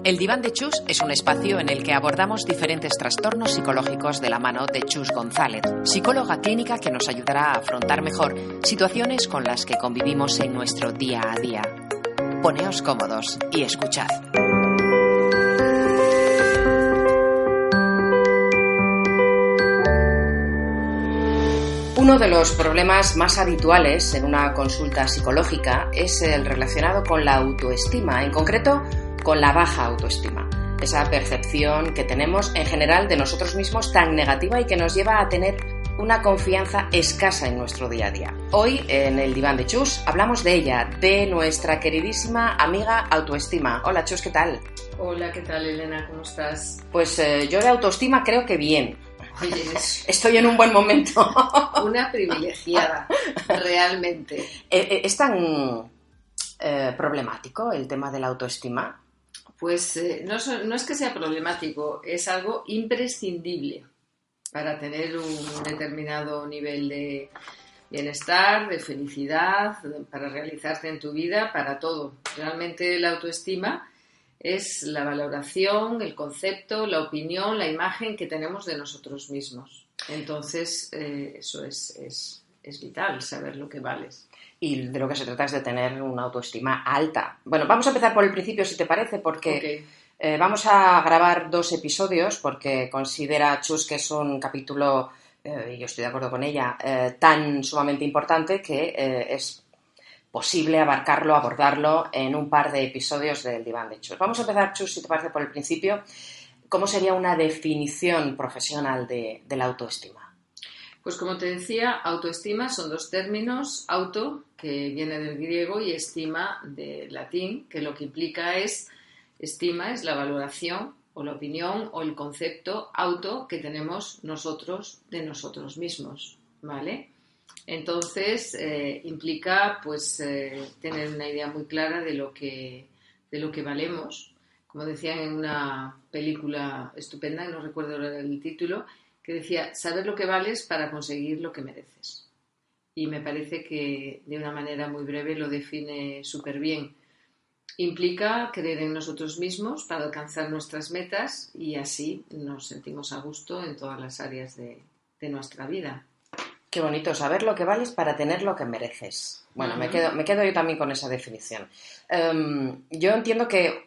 El Diván de Chus es un espacio en el que abordamos diferentes trastornos psicológicos de la mano de Chus González, psicóloga clínica que nos ayudará a afrontar mejor situaciones con las que convivimos en nuestro día a día. Poneos cómodos y escuchad. Uno de los problemas más habituales en una consulta psicológica es el relacionado con la autoestima, en concreto con la baja autoestima. Esa percepción que tenemos en general de nosotros mismos tan negativa y que nos lleva a tener una confianza escasa en nuestro día a día. Hoy, en el Diván de Chus, hablamos de ella, de nuestra queridísima amiga autoestima. Hola Chus, ¿qué tal? Hola, ¿qué tal Elena? ¿Cómo estás? Pues yo de autoestima creo que bien. Oye, estoy en un buen momento. Una privilegiada, realmente. ¿Es tan problemático el tema de la autoestima? Pues no es que sea problemático, es algo imprescindible para tener un determinado nivel de bienestar, de felicidad, para realizarte en tu vida, para todo. Realmente la autoestima es la valoración, el concepto, la opinión, la imagen que tenemos de nosotros mismos. Entonces, eso es vital, saber lo que vales. Y de lo que se trata es de tener una autoestima alta. Bueno, vamos a empezar por el principio, si te parece, porque vamos a grabar 2 episodios, porque considera Chus que es un capítulo, y yo estoy de acuerdo con ella, tan sumamente importante que es posible abordarlo en un par de episodios del Diván de Chus. Vamos a empezar, Chus, si te parece, por el principio. ¿Cómo sería una definición profesional de la autoestima? Pues como te decía, autoestima son 2 términos, auto, que viene del griego, y estima, del latín, que lo que implica es, estima es la valoración o la opinión o el concepto auto que tenemos nosotros de nosotros mismos, ¿vale? Entonces, implica pues tener una idea muy clara de lo que valemos. Como decían en una película estupenda, no recuerdo ahora el título, que decía, saber lo que vales para conseguir lo que mereces. Y me parece que de una manera muy breve lo define súper bien. Implica creer en nosotros mismos para alcanzar nuestras metas y así nos sentimos a gusto en todas las áreas de nuestra vida. Qué bonito, saber lo que vales para tener lo que mereces. Bueno, me quedo yo también con esa definición. Yo entiendo que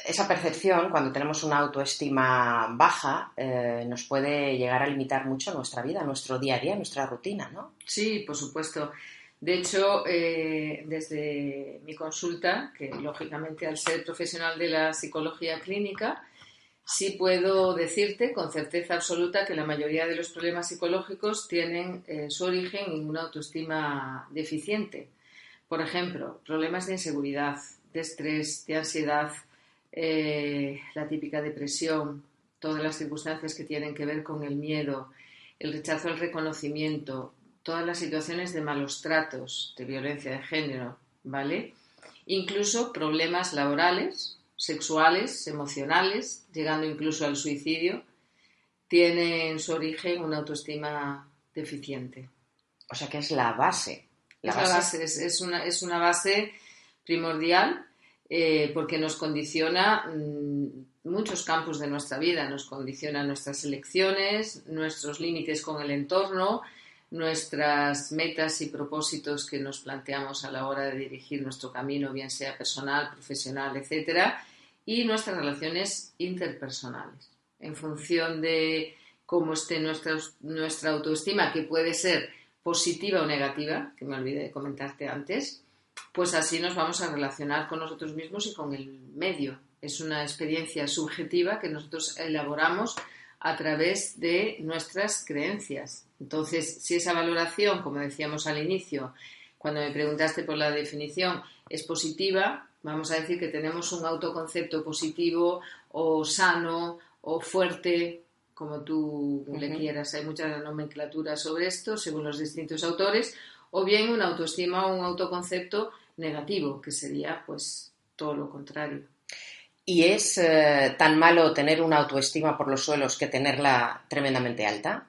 esa percepción, cuando tenemos una autoestima baja, nos puede llegar a limitar mucho nuestra vida, nuestro día a día, nuestra rutina, ¿no? Sí, por supuesto. De hecho, desde mi consulta, que lógicamente al ser profesional de la psicología clínica, sí puedo decirte con certeza absoluta que la mayoría de los problemas psicológicos tienen su origen en una autoestima deficiente. Por ejemplo, problemas de inseguridad, de estrés, de ansiedad, la típica depresión, todas las circunstancias que tienen que ver con el miedo, el rechazo al reconocimiento, todas las situaciones de malos tratos, de violencia de género, ¿vale? Incluso problemas laborales, sexuales, emocionales, llegando incluso al suicidio, tienen su origen una autoestima deficiente. O sea que es la base. Es una base primordial porque nos condiciona muchos campos de nuestra vida, nos condiciona nuestras elecciones, nuestros límites con el entorno, nuestras metas y propósitos que nos planteamos a la hora de dirigir nuestro camino, bien sea personal, profesional, etcétera, y nuestras relaciones interpersonales. En función de cómo esté nuestra autoestima, que puede ser positiva o negativa, que me olvidé de comentarte antes, pues así nos vamos a relacionar con nosotros mismos y con el medio. Es una experiencia subjetiva que nosotros elaboramos a través de nuestras creencias. Entonces, si esa valoración, como decíamos al inicio, cuando me preguntaste por la definición, es positiva, vamos a decir que tenemos un autoconcepto positivo o sano o fuerte, como tú le quieras. Hay mucha nomenclatura sobre esto, según los distintos autores, o bien una autoestima o un autoconcepto negativo, que sería pues todo lo contrario. ¿Y es tan malo tener una autoestima por los suelos que tenerla tremendamente alta?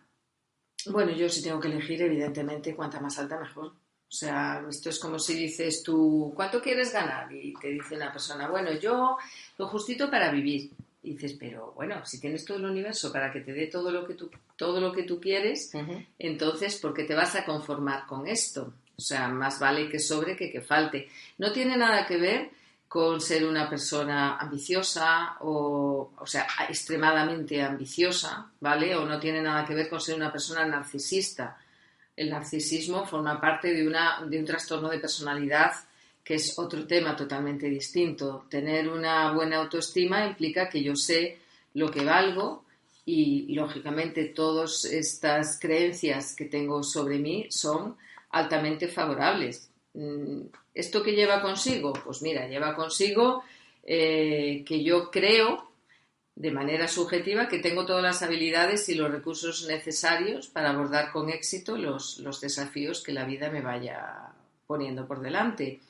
Bueno, yo si tengo que elegir, evidentemente, cuanta más alta mejor. O sea, esto es como si dices tú, ¿cuánto quieres ganar? Y te dice una persona, bueno, yo lo justito para vivir. Y dices, pero bueno, si tienes todo el universo para que te dé todo lo que tú quieres, entonces, ¿por qué te vas a conformar con esto? O sea, más vale que sobre que falte. No tiene nada que ver con ser una persona ambiciosa o sea, extremadamente ambiciosa, ¿vale? O no tiene nada que ver con ser una persona narcisista. El narcisismo forma parte de un trastorno de personalidad que es otro tema totalmente distinto. Tener una buena autoestima implica que yo sé lo que valgo y, lógicamente, todas estas creencias que tengo sobre mí son altamente favorables. ¿Esto qué lleva consigo? Pues mira, lleva consigo que yo creo de manera subjetiva que tengo todas las habilidades y los recursos necesarios para abordar con éxito los desafíos que la vida me vaya poniendo por delante.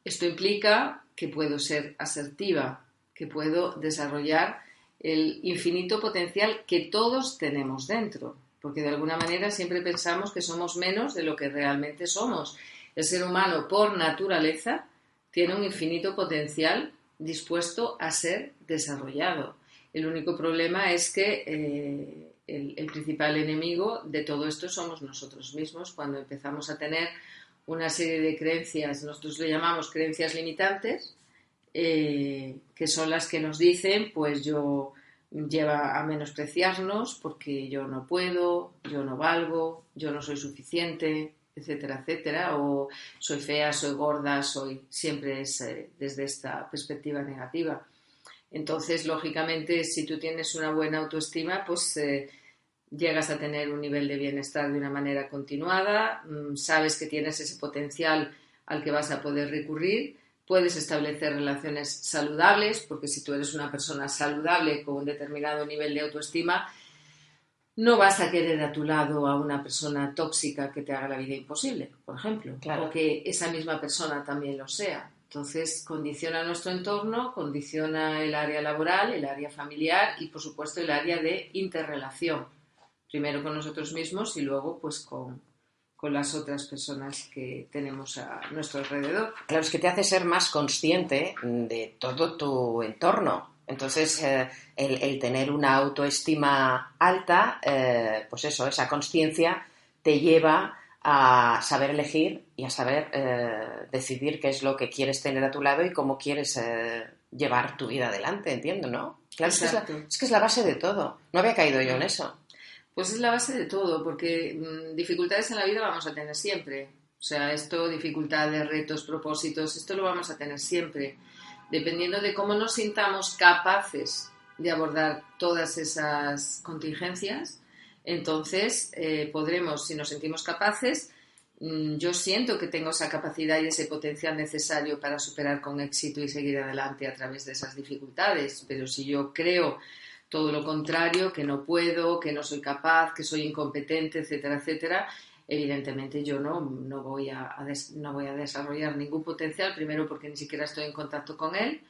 Esto implica que puedo ser asertiva, que puedo desarrollar el infinito potencial que todos tenemos dentro, porque de alguna manera siempre pensamos que somos menos de lo que realmente somos. El ser humano, por naturaleza, tiene un infinito potencial dispuesto a ser desarrollado. El único problema es que el principal enemigo de todo esto somos nosotros mismos cuando empezamos a tener una serie de creencias, nosotros le llamamos creencias limitantes, que son las que nos dicen, pues lleva a menospreciarnos porque yo no puedo, yo no valgo, yo no soy suficiente, etcétera, etcétera, o soy fea, soy gorda, siempre es desde esta perspectiva negativa. Entonces, lógicamente, si tú tienes una buena autoestima, pues llegas a tener un nivel de bienestar de una manera continuada, sabes que tienes ese potencial al que vas a poder recurrir, puedes establecer relaciones saludables, porque si tú eres una persona saludable con un determinado nivel de autoestima, no vas a querer a tu lado a una persona tóxica que te haga la vida imposible, por ejemplo, claro. O que esa misma persona también lo sea. Entonces, condiciona nuestro entorno, condiciona el área laboral, el área familiar y, por supuesto, el área de interrelación. Primero con nosotros mismos y luego pues con las otras personas que tenemos a nuestro alrededor. Claro, es que te hace ser más consciente de todo tu entorno. Entonces, el tener una autoestima alta, pues eso, esa consciencia te lleva a saber elegir y a saber decidir qué es lo que quieres tener a tu lado y cómo quieres llevar tu vida adelante, entiendo, ¿no? Claro, es que es la base de todo. No había caído yo en eso. Pues es la base de todo, porque dificultades en la vida vamos a tener siempre. O sea, dificultades, retos, propósitos, esto lo vamos a tener siempre. Dependiendo de cómo nos sintamos capaces de abordar todas esas contingencias, entonces podremos, si nos sentimos capaces, yo siento que tengo esa capacidad y ese potencial necesario para superar con éxito y seguir adelante a través de esas dificultades. Pero si yo creo todo lo contrario, que no puedo, que no soy capaz, que soy incompetente, etcétera, etcétera, evidentemente yo no voy a desarrollar ningún potencial, primero porque ni siquiera estoy en contacto con él,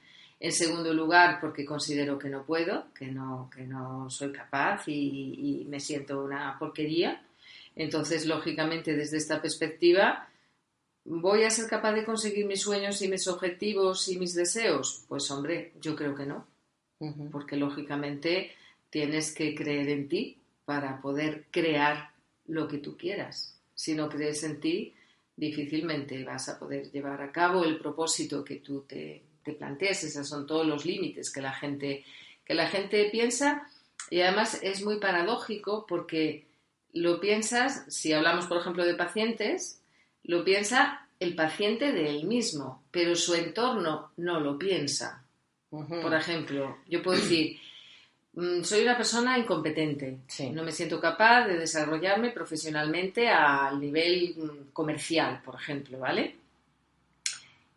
en segundo lugar porque considero que no puedo, que no soy capaz y me siento una porquería. Entonces, lógicamente, desde esta perspectiva, ¿voy a ser capaz de conseguir mis sueños y mis objetivos y mis deseos? Pues hombre, yo creo que no. Porque lógicamente tienes que creer en ti para poder crear lo que tú quieras. Si no crees en ti, difícilmente vas a poder llevar a cabo el propósito que tú te plantees. Esos son todos los límites que la gente piensa, y además es muy paradójico porque lo piensas, si hablamos por ejemplo de pacientes, lo piensa el paciente de él mismo, pero su entorno no lo piensa. Por ejemplo, yo puedo decir, soy una persona incompetente, sí. No me siento capaz de desarrollarme profesionalmente al nivel comercial, por ejemplo, ¿vale?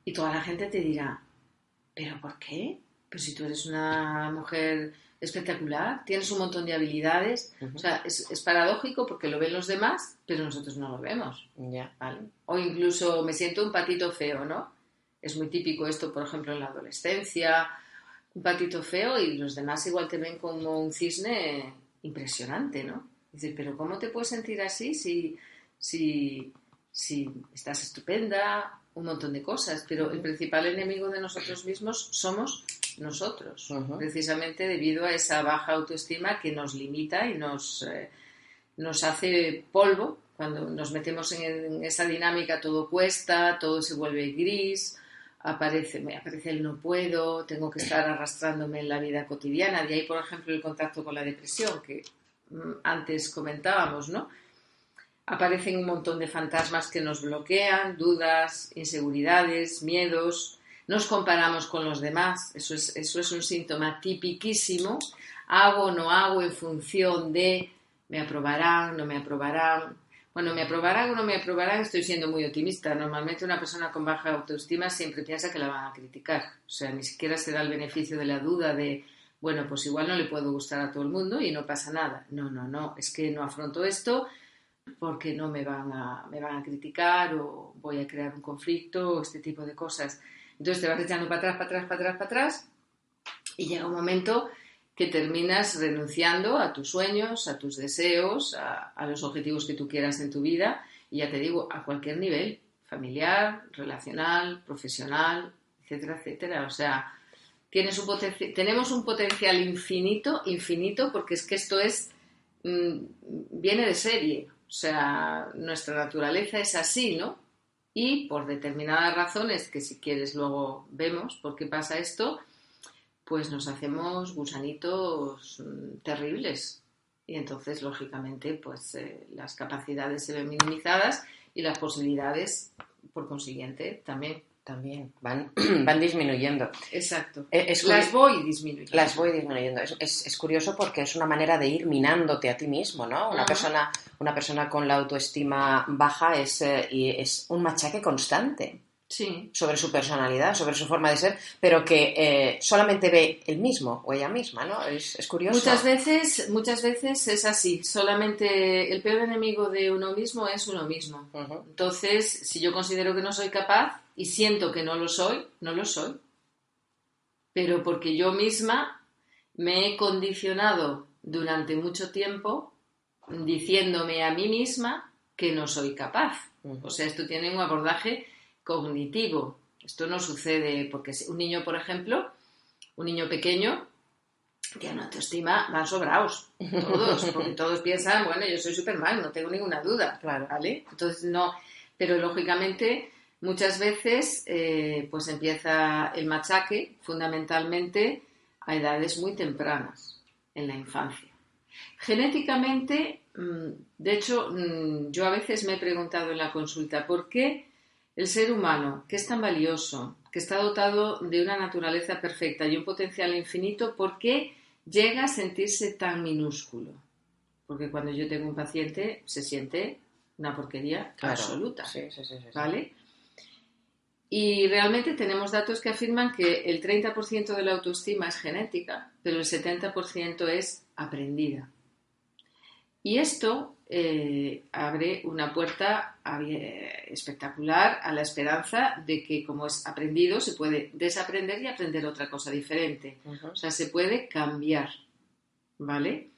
Y toda la gente te dirá, ¿pero por qué? Pues si tú eres una mujer espectacular, tienes un montón de habilidades, o sea, es paradójico porque lo ven los demás, pero nosotros no lo vemos, ¿vale? O incluso me siento un patito feo, ¿no? Es muy típico esto, por ejemplo, en la adolescencia, un patito feo y los demás igual te ven como un cisne impresionante, ¿no? Dices, pero ¿cómo te puedes sentir así si si estás estupenda, un montón de cosas, pero el principal enemigo de nosotros mismos somos nosotros, precisamente debido a esa baja autoestima que nos limita y nos hace polvo. Cuando nos metemos en esa dinámica, todo cuesta, todo se vuelve gris, aparece el no puedo, tengo que estar arrastrándome en la vida cotidiana. De ahí, por ejemplo, el contacto con la depresión, que antes comentábamos, ¿no? Aparecen un montón de fantasmas que nos bloquean, dudas, inseguridades, miedos. Nos comparamos con los demás, eso es un síntoma tipiquísimo. Hago o no hago en función de me aprobarán, no me aprobarán. Bueno, me aprobarán o no me aprobarán, estoy siendo muy optimista. Normalmente una persona con baja autoestima siempre piensa que la van a criticar. O sea, ni siquiera se da el beneficio de la duda de, bueno, pues igual no le puedo gustar a todo el mundo y no pasa nada. No, es que no afronto esto porque no me van a criticar o voy a crear un conflicto o este tipo de cosas. Entonces te vas echando para atrás y llega un momento que terminas renunciando a tus sueños, a tus deseos, a los objetivos que tú quieras en tu vida y ya te digo, a cualquier nivel, familiar, relacional, profesional, etcétera, etcétera. O sea, tenemos un potencial infinito porque es que esto viene de serie. O sea, nuestra naturaleza es así, ¿no? Y por determinadas razones, que si quieres luego vemos por qué pasa esto, pues nos hacemos gusanitos terribles. Y entonces, lógicamente, pues las capacidades se ven minimizadas y las posibilidades, por consiguiente, también van disminuyendo. Exacto. Las voy disminuyendo. Es curioso porque es una manera de ir minándote a ti mismo, ¿no? Una persona con la autoestima baja es un machaque constante. Sí. Sobre su personalidad, sobre su forma de ser, pero que solamente ve él mismo o ella misma, ¿no? Es curioso. Muchas veces es así. Solamente el peor enemigo de uno mismo es uno mismo. Entonces, si yo considero que no soy capaz y siento que no lo soy, no lo soy. Pero porque yo misma me he condicionado durante mucho tiempo diciéndome a mí misma que no soy capaz. O sea, esto tiene un abordaje cognitivo. Esto no sucede porque un niño, por ejemplo, un niño pequeño tiene una autoestima, van sobrados, todos, porque todos piensan, bueno, yo soy Superman, no tengo ninguna duda, claro, ¿vale? Entonces no, pero lógicamente muchas veces pues empieza el machaque fundamentalmente a edades muy tempranas, en la infancia. Genéticamente, de hecho, yo a veces me he preguntado en la consulta, ¿por qué el ser humano, que es tan valioso, que está dotado de una naturaleza perfecta y un potencial infinito, ¿por qué llega a sentirse tan minúsculo? Porque cuando yo tengo un paciente se siente una porquería absoluta, sí. ¿vale? Y realmente tenemos datos que afirman que el 30% de la autoestima es genética, pero el 70% es aprendida. Y esto abre una puerta espectacular a la esperanza de que, como es aprendido, se puede desaprender y aprender otra cosa diferente. O sea, se puede cambiar, ¿vale?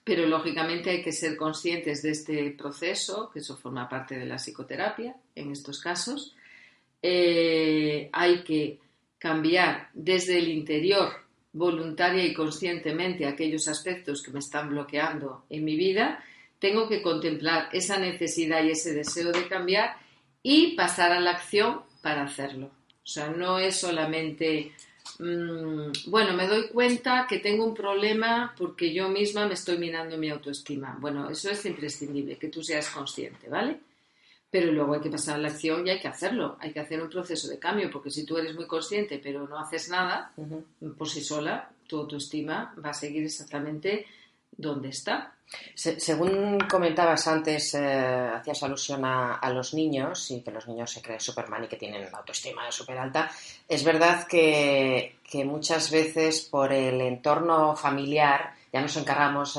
Pero, lógicamente, hay que ser conscientes de este proceso, que eso forma parte de la psicoterapia, en estos casos. Hay que cambiar desde el interior, voluntaria y conscientemente, aquellos aspectos que me están bloqueando en mi vida. Tengo que contemplar esa necesidad y ese deseo de cambiar y pasar a la acción para hacerlo. O sea, no es solamente, bueno, me doy cuenta que tengo un problema porque yo misma me estoy minando mi autoestima. Bueno, eso es imprescindible, que tú seas consciente, ¿vale? Pero luego hay que pasar a la acción y hay que hacerlo. Hay que hacer un proceso de cambio, porque si tú eres muy consciente pero no haces nada, por sí sola, tu autoestima va a seguir exactamente donde está. Según comentabas antes, hacías alusión a los niños y que los niños se creen Superman y que tienen una autoestima súper alta. Es verdad que muchas veces por el entorno familiar ya nos encargamos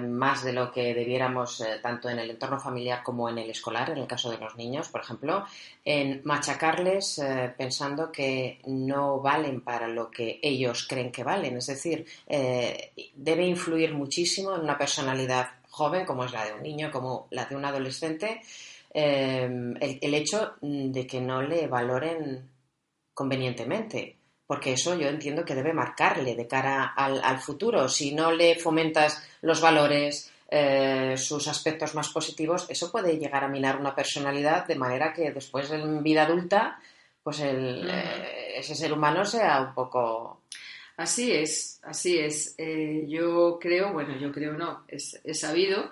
más de lo que debiéramos, tanto en el entorno familiar como en el escolar, en el caso de los niños, por ejemplo, en machacarles pensando que no valen para lo que ellos creen que valen. Es decir, debe influir muchísimo en una personalidad joven, como es la de un niño, como la de un adolescente, el hecho de que no le valoren convenientemente, porque eso yo entiendo que debe marcarle de cara al futuro. Si no le fomentas los valores, sus aspectos más positivos, eso puede llegar a minar una personalidad de manera que después en vida adulta pues ese ser humano sea un poco... Así es. Yo creo no, es sabido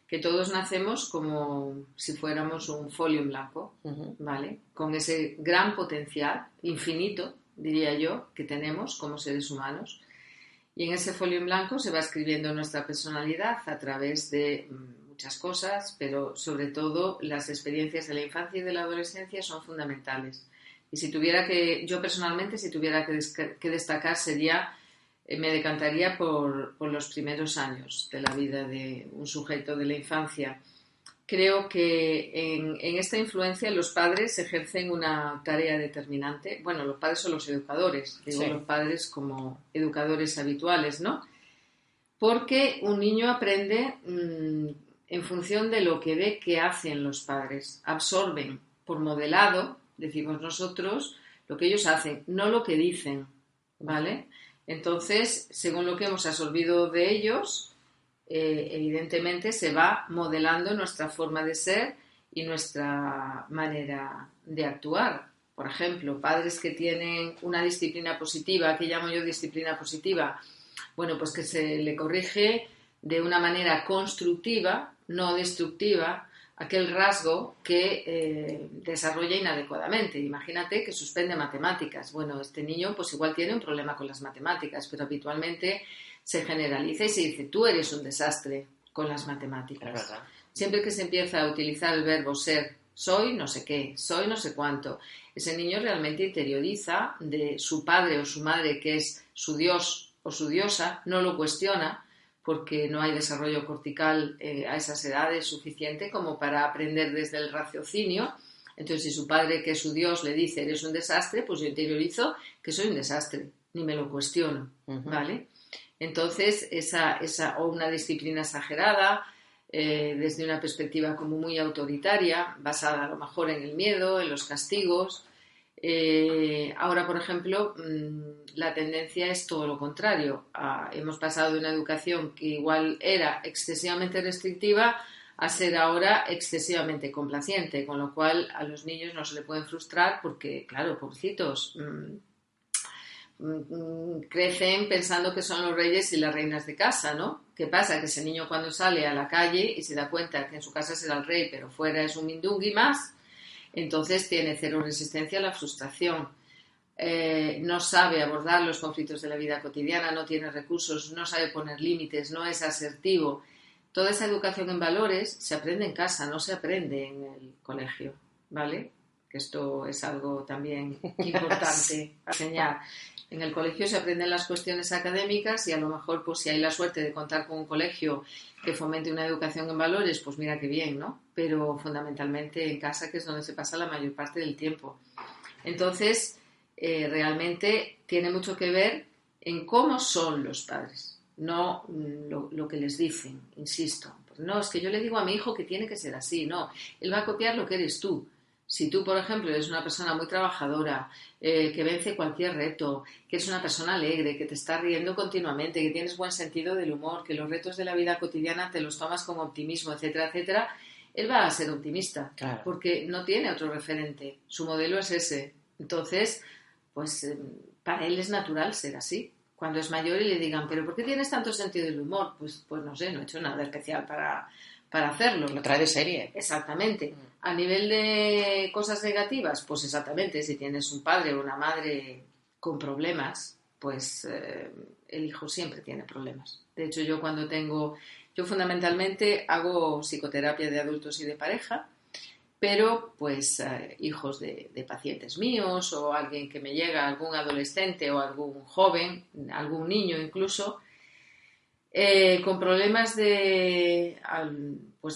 que todos nacemos como si fuéramos un folio en blanco, ¿vale? Con ese gran potencial, infinito, diría yo, que tenemos como seres humanos. Y en ese folio en blanco se va escribiendo nuestra personalidad a través de muchas cosas, pero sobre todo las experiencias de la infancia y de la adolescencia son fundamentales. Y yo personalmente, si tuviera que destacar, me decantaría por los primeros años de la vida de un sujeto de la infancia. Creo que en esta influencia los padres ejercen una tarea determinante. Bueno, los padres son los educadores, digo sí. Los padres como educadores habituales, ¿no? Porque un niño aprende en función de lo que ve que hacen los padres. Absorben por modelado, decimos nosotros, lo que ellos hacen, no lo que dicen, ¿vale? Entonces, según lo que hemos absorbido de ellos, evidentemente se va modelando nuestra forma de ser y nuestra manera de actuar. Por ejemplo, padres que tienen una disciplina positiva, que llamo yo disciplina positiva, bueno, pues que se le corrige de una manera constructiva, no destructiva, aquel rasgo que desarrolla inadecuadamente. Imagínate que suspende matemáticas. Bueno, este niño pues igual tiene un problema con las matemáticas, pero habitualmente se generaliza y se dice, tú eres un desastre con las matemáticas. Siempre que se empieza a utilizar el verbo ser, soy no sé qué, soy no sé cuánto, ese niño realmente interioriza de su padre o su madre, que es su dios o su diosa, no lo cuestiona, porque no hay desarrollo cortical a esas edades suficiente como para aprender desde el raciocinio. Entonces, si su padre, que es su Dios, le dice, eres un desastre, pues yo interiorizo que soy un desastre, ni me lo cuestiono, ¿vale? Entonces, o una disciplina exagerada, desde una perspectiva como muy autoritaria, basada a lo mejor en el miedo, en los castigos. Ahora, por ejemplo, la tendencia es todo lo contrario. Hemos pasado de una educación que igual era excesivamente restrictiva a ser ahora excesivamente complaciente, con lo cual a los niños no se le pueden frustrar porque, claro, pobrecitos, crecen pensando que son los reyes y las reinas de casa, ¿no? ¿Qué pasa? Que ese niño cuando sale a la calle y se da cuenta que en su casa será el rey, pero fuera es un mindungui más, entonces tiene cero resistencia a la frustración. No sabe abordar los conflictos de la vida cotidiana, no tiene recursos, no sabe poner límites, no es asertivo. Toda esa educación en valores se aprende en casa, no se aprende en el colegio, ¿vale? Que esto es algo también importante enseñar. En el colegio se aprenden las cuestiones académicas y a lo mejor, pues si hay la suerte de contar con un colegio que fomente una educación en valores, pues mira qué bien, ¿no? Pero fundamentalmente en casa, que es donde se pasa la mayor parte del tiempo. Entonces, realmente tiene mucho que ver en cómo son los padres, no lo que les dicen, insisto. Pues no, es que yo le digo a mi hijo que tiene que ser así, no. Él va a copiar lo que eres tú. Si tú, por ejemplo, eres una persona muy trabajadora, que vence cualquier reto, que eres una persona alegre, que te estás riendo continuamente, que tienes buen sentido del humor, que los retos de la vida cotidiana te los tomas con optimismo, etcétera, etcétera, él va a ser optimista, claro, porque no tiene otro referente. Su modelo es ese. Entonces, pues para él es natural ser así. Cuando es mayor y le digan, ¿pero por qué tienes tanto sentido del humor? Pues no sé, no he hecho nada especial para hacerlo. Lo trae de serie. Exactamente. A nivel de cosas negativas, pues exactamente, si tienes un padre o una madre con problemas, pues el hijo siempre tiene problemas. De hecho, yo fundamentalmente hago psicoterapia de adultos y de pareja, pero pues hijos de pacientes míos o alguien que me llega, algún adolescente o algún joven, algún niño incluso, con problemas de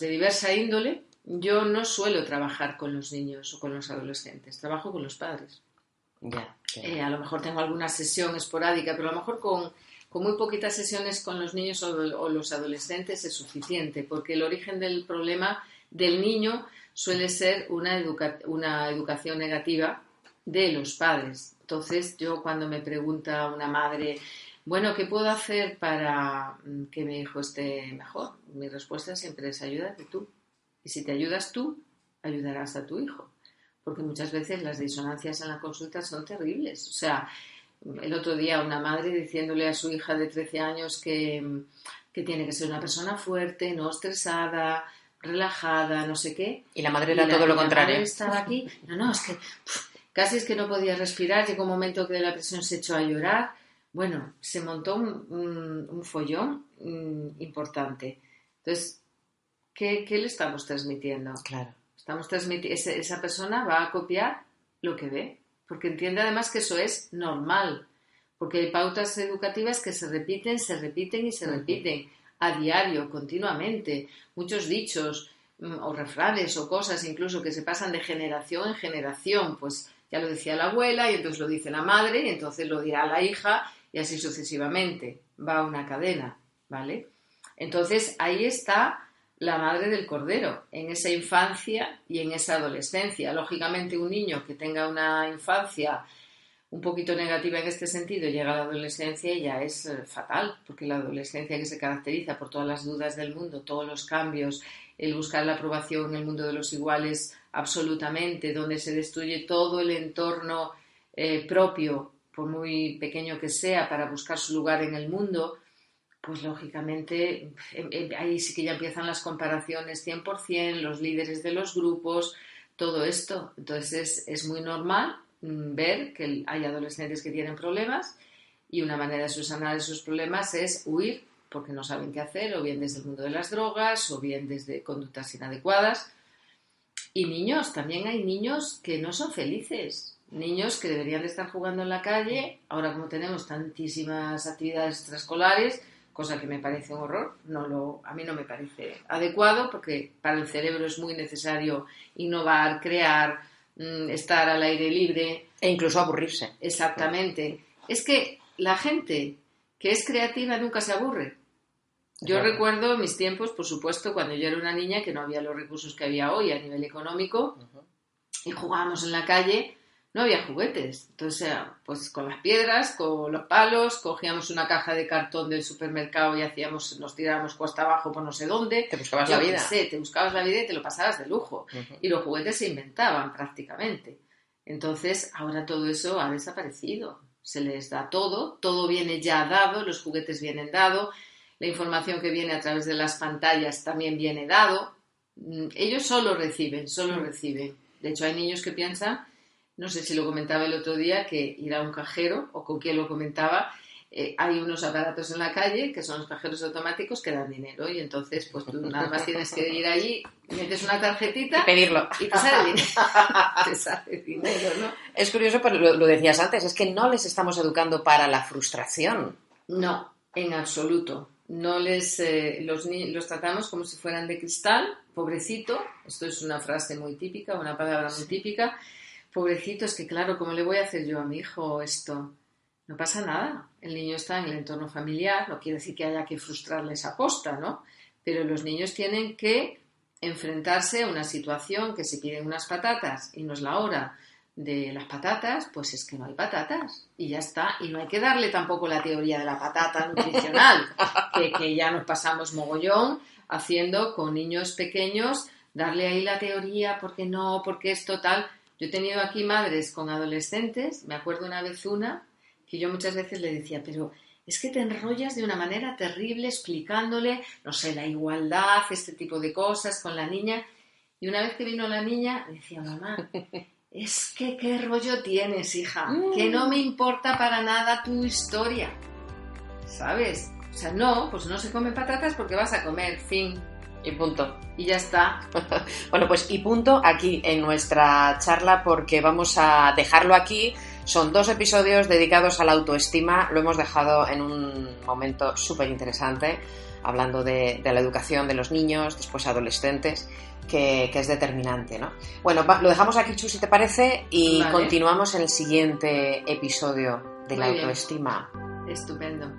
diversa índole. Yo no suelo trabajar con los niños o con los adolescentes, trabajo con los padres. A lo mejor tengo alguna sesión esporádica, pero a lo mejor con muy poquitas sesiones con los niños o los adolescentes es suficiente, porque el origen del problema del niño suele ser una educación negativa de los padres. Entonces, yo cuando me pregunta una madre, bueno, ¿qué puedo hacer para que mi hijo esté mejor? Mi respuesta siempre es: ayúdate tú. Y si te ayudas tú, ayudarás a tu hijo. Porque muchas veces las disonancias en la consulta son terribles. O sea, el otro día una madre diciéndole a su hija de 13 años que tiene que ser una persona fuerte, no estresada, relajada, no sé qué. Y la madre era todo lo contrario. La madre estaba aquí, no, es que casi es que no podía respirar, llegó un momento que de la presión se echó a llorar. Bueno, se montó un follón importante. Entonces, ¿qué le estamos transmitiendo? Claro. Esa persona va a copiar lo que ve, porque entiende además que eso es normal, porque hay pautas educativas que se repiten y se repiten a diario, continuamente. Muchos dichos o refranes o cosas incluso que se pasan de generación en generación, pues ya lo decía la abuela y entonces lo dice la madre y entonces lo dirá la hija y así sucesivamente. Va una cadena, ¿vale? Entonces ahí está la madre del cordero, en esa infancia y en esa adolescencia. Lógicamente, un niño que tenga una infancia un poquito negativa en este sentido llega a la adolescencia y ya es fatal, porque la adolescencia, que se caracteriza por todas las dudas del mundo, todos los cambios, el buscar la aprobación en el mundo de los iguales absolutamente, donde se destruye todo el entorno propio, por muy pequeño que sea, para buscar su lugar en el mundo, pues lógicamente ahí sí que ya empiezan las comparaciones 100%, los líderes de los grupos, todo esto. Entonces es muy normal ver que hay adolescentes que tienen problemas y una manera de subsanar esos problemas es huir porque no saben qué hacer, o bien desde el mundo de las drogas, o bien desde conductas inadecuadas. Y niños, también hay niños que no son felices, niños que deberían de estar jugando en la calle. Ahora, como tenemos tantísimas actividades extraescolares, cosa que me parece un horror, a mí no me parece adecuado, porque para el cerebro es muy necesario innovar, crear, estar al aire libre. E incluso aburrirse. Exactamente. Es que la gente que es creativa nunca se aburre. Yo recuerdo mis tiempos, por supuesto, cuando yo era una niña, que no había los recursos que había hoy a nivel económico, y jugábamos en la calle. No había juguetes, entonces pues con las piedras, con los palos, cogíamos una caja de cartón del supermercado y nos tirábamos cuesta abajo por no sé dónde. Te buscabas la vida. Te buscabas la vida y te lo pasabas de lujo. Y los juguetes se inventaban prácticamente. Entonces ahora todo eso ha desaparecido. Se les da todo viene ya dado, los juguetes vienen dados, la información que viene a través de las pantallas también viene dado. Ellos solo reciben. De hecho hay niños que piensan, no sé si lo comentaba el otro día, que ir a un cajero, o con quién lo comentaba, hay unos aparatos en la calle, que son los cajeros automáticos, que dan dinero, y entonces pues tú nada más tienes que ir allí, metes una tarjetita y pedirlo. Y te sale dinero. Te sale dinero, ¿no? Es curioso, pero lo decías antes, es que no les estamos educando para la frustración. No, en absoluto. No los tratamos como si fueran de cristal, pobrecito. Esto es una frase muy típica, una palabra muy típica. Pobrecito, es que claro, ¿cómo le voy a hacer yo a mi hijo esto? No pasa nada. El niño está en el entorno familiar, no quiere decir que haya que frustrarles a posta, ¿no? Pero los niños tienen que enfrentarse a una situación que se piden unas patatas y no es la hora de las patatas, pues es que no hay patatas y ya está. Y no hay que darle tampoco la teoría de la patata nutricional, que ya nos pasamos mogollón haciendo con niños pequeños, darle ahí la teoría, porque no, porque es total. Yo he tenido aquí madres con adolescentes, me acuerdo una vez que yo muchas veces le decía, pero es que te enrollas de una manera terrible explicándole, no sé, la igualdad, este tipo de cosas con la niña. Y una vez que vino la niña, me decía, mamá, es que qué rollo tienes, hija, que no me importa para nada tu historia, ¿sabes? O sea, no, pues no se comen patatas porque vas a comer, fin. Y punto. Y ya está. Bueno, pues y punto aquí en nuestra charla, porque vamos a dejarlo aquí. Son 2 episodios dedicados a la autoestima. Lo hemos dejado en un momento súper interesante, hablando de la educación de los niños, después adolescentes, que es determinante, ¿no? Bueno, lo dejamos aquí, Chu, si te parece, y continuamos en el siguiente episodio de la autoestima. Estupendo.